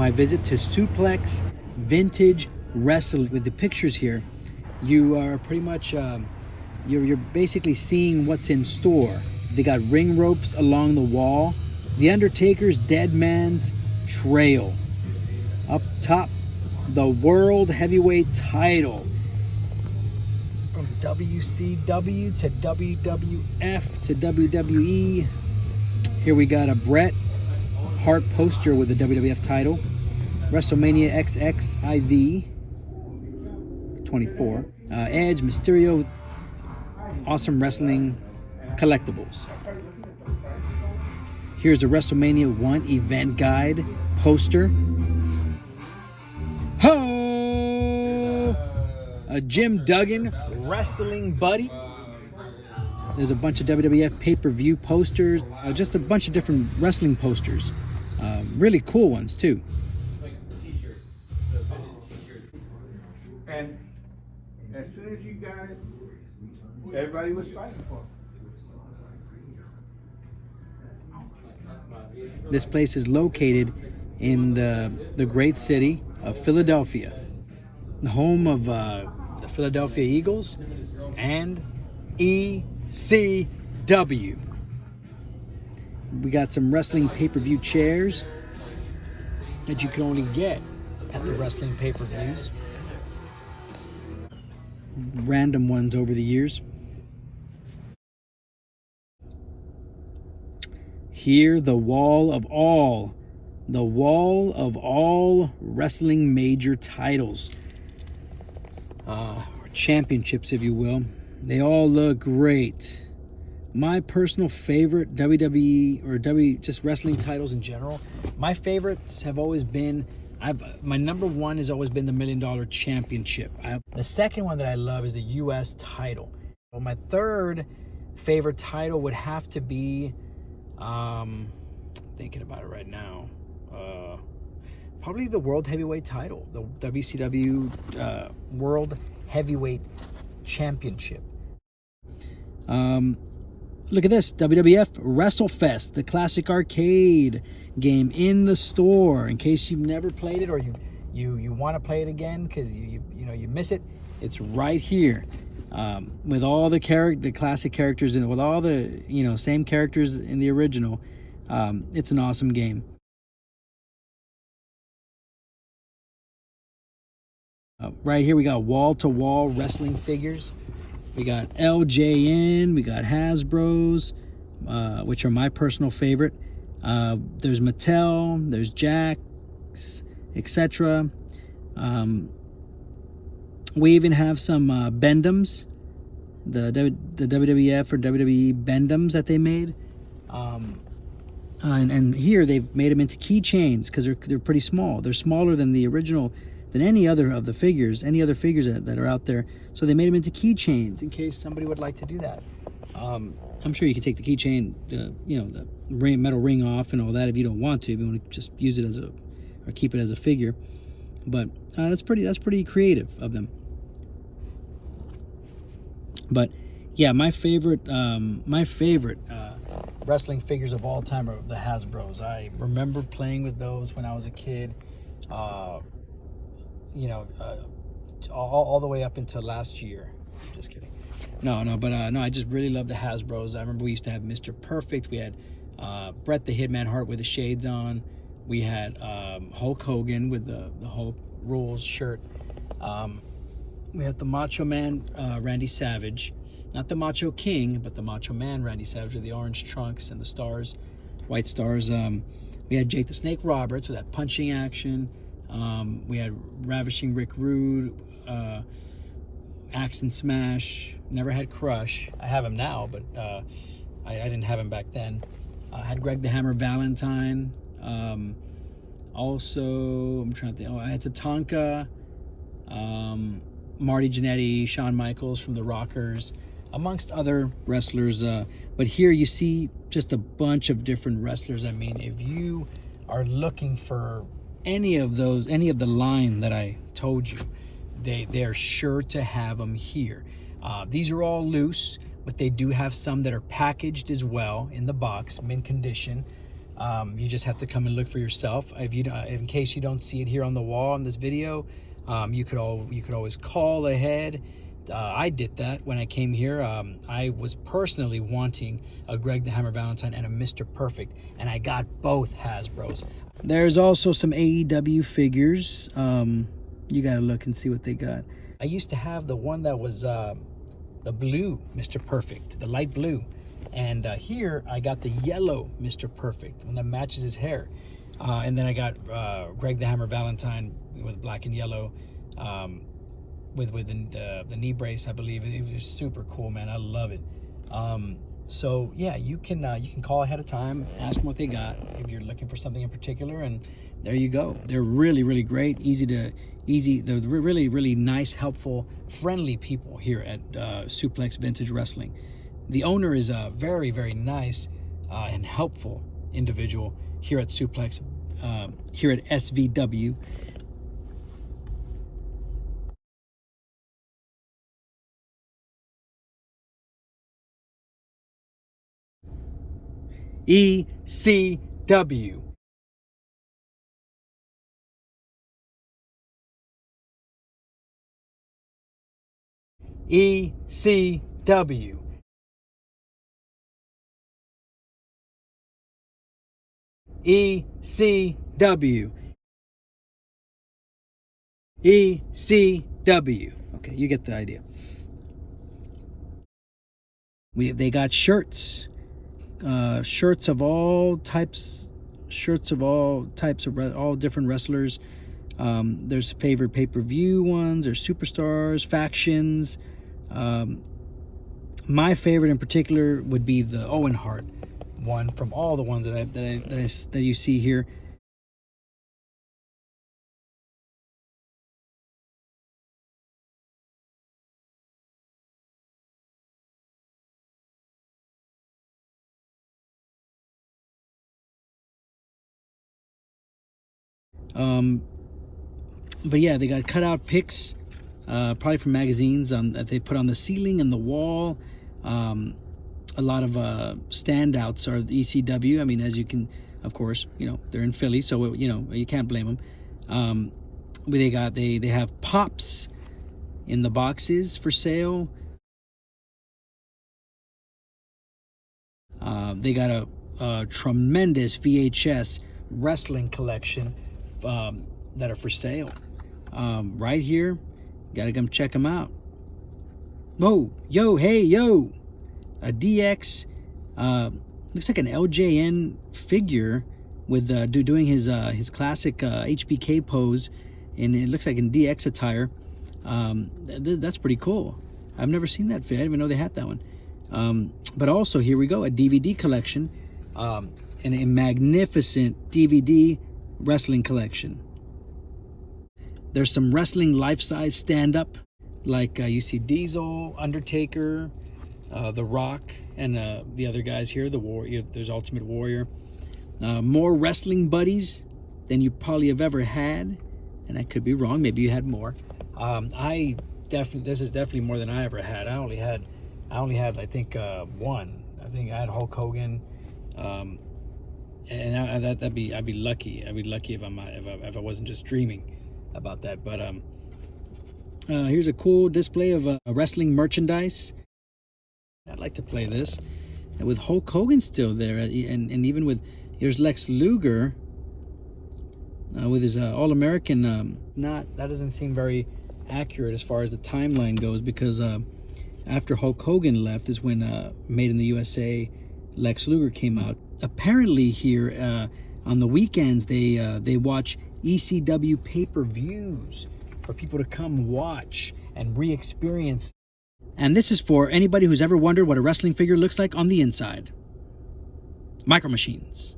my visit to Suplex Vintage Wrestling. With the pictures here, you are pretty much you're basically seeing what's in store. They got ring ropes along the wall, the Undertaker's Dead Man's Trail. Up top, the World Heavyweight title. From WCW to WWF to WWE. Here we got a Bret Hart poster with the WWF title. WrestleMania XXIV 24. Edge, Mysterio, Awesome Wrestling collectibles. Here's a WrestleMania 1 event guide poster. Ho! A Jim Duggan wrestling buddy. There's a bunch of WWF pay-per-view posters. Just a bunch of different wrestling posters. Really cool ones too. And as soon as you got it, everybody was fighting for it. This place is located in the great city of Philadelphia, the home of the Philadelphia Eagles and ECW. We got some wrestling pay-per-view chairs that you can only get at the wrestling pay-per-views. Random ones over the years. Here, the wall of all wrestling major titles, or championships, if you will. They all look great. My personal favorite WWE or just wrestling titles in general, my favorites have always been, my number one has always been the $1 Million Championship. The second one that I love is the US title. Well, my third favorite title would have to be, thinking about it right now, probably the World Heavyweight title, the WCW World Heavyweight Championship. Look at this, WWF WrestleFest, the classic arcade game in the store. In case you've never played it or you want to play it again because you miss it, it's right here. With all the classic characters in it, with all the same characters in the original. It's an awesome game. Right here we got wall-to-wall wrestling figures. We got LJN, we got Hasbro's, which are my personal favorite. There's Mattel, there's Jakks, etc. We even have some Bendums, the WWF or WWE Bendums that they made. And here they've made them into keychains because they're pretty small. They're smaller than the original, than any other of the figures, any other figures that are out there. So they made them into keychains in case somebody would like to do that. I'm sure you can take the keychain, the metal ring off and all that if you don't want to. If you want to just use it as or keep it as a figure. But that's pretty creative of them. But yeah, my favorite wrestling figures of all time are the Hasbro's. I remember playing with those when I was a kid. All the way up until last year. Just kidding. No, I just really love the Hasbro's. I remember we used to have Mr. Perfect. We had Bret the Hitman Hart with the shades on. We had Hulk Hogan with the Hulk Rules shirt. We had the Macho Man Randy Savage. Not the Macho King, but the Macho Man Randy Savage with the orange trunks and the stars, white stars. We had Jake the Snake Roberts with that punching action. We had Ravishing Rick Rude, Axe and Smash. Never had Crush. I have him now, but I didn't have him back then. I had Greg the Hammer Valentine. Also, I'm trying to think. I had Tatanka, Marty Jannetty, Shawn Michaels from the Rockers, amongst other wrestlers. But here you see just a bunch of different wrestlers. I mean, if you are looking for any of the line that I told you, they're sure to have them here. These are all loose, but they do have some that are packaged as well in the box, mint condition. You just have to come and look for yourself. If you, in case you don't see it here on the wall in this video, you could always call ahead. I did that when I came here. I was personally wanting a Greg the Hammer Valentine and a Mr. Perfect, and I got both Hasbros. There's also some AEW figures. You gotta look and see what they got. I used to have the one that was the blue Mr. Perfect, the light blue. And here I got the yellow Mr. Perfect, one that matches his hair. And then I got Greg the Hammer Valentine with black and yellow, with the knee brace, I believe. It was super cool, man. I love it. So yeah, you can call ahead of time, ask them what they got if you're looking for something in particular, and there you go. They're really, really great, they're really, really nice, helpful, friendly people here at Suplex Vintage Wrestling. The owner is a very, very nice and helpful individual here at Suplex, here at SVW. ECW. ECW. ECW. ECW. Okay, you get the idea. They got shirts. Shirts of all types of all different wrestlers. There's favorite pay-per-view ones, there's superstars, factions. My favorite in particular would be the Owen Hart one from all the ones that you see here. But yeah, they got cutout pics, probably from magazines that they put on the ceiling and the wall. A lot of standouts are the ECW. I mean, as you can, of course, they're in Philly, so you can't blame them. They have pops in the boxes for sale. They got a tremendous VHS wrestling collection that are for sale. Right here, gotta come check them out. Whoa, yo, hey, yo, a DX, looks like an LJN figure with doing his classic HBK pose, and it looks like in DX attire. That's pretty cool. I've never seen that fit. I didn't even know they had that one. But also, here we go, a DVD collection, and a magnificent DVD wrestling collection. There's some wrestling life-size stand-up, like you see Diesel, Undertaker, The Rock, and the other guys here. There's Ultimate Warrior. More wrestling buddies than you probably have ever had, and I could be wrong. Maybe you had more. This is definitely more than I ever had. I only had I think one. I think I had Hulk Hogan, and I'd be lucky. I'd be lucky if I wasn't just dreaming about that. But here's a cool display of wrestling merchandise. I'd like to play this, and with Hulk Hogan still there, and even with, here's Lex Luger with his All-American. That doesn't seem very accurate as far as the timeline goes, because after Hulk Hogan left is when Made in the USA Lex Luger came out. Apparently here on the weekends they watch ECW pay-per-views for people to come watch and re-experience. And this is for anybody who's ever wondered what a wrestling figure looks like on the inside. Micro Machines.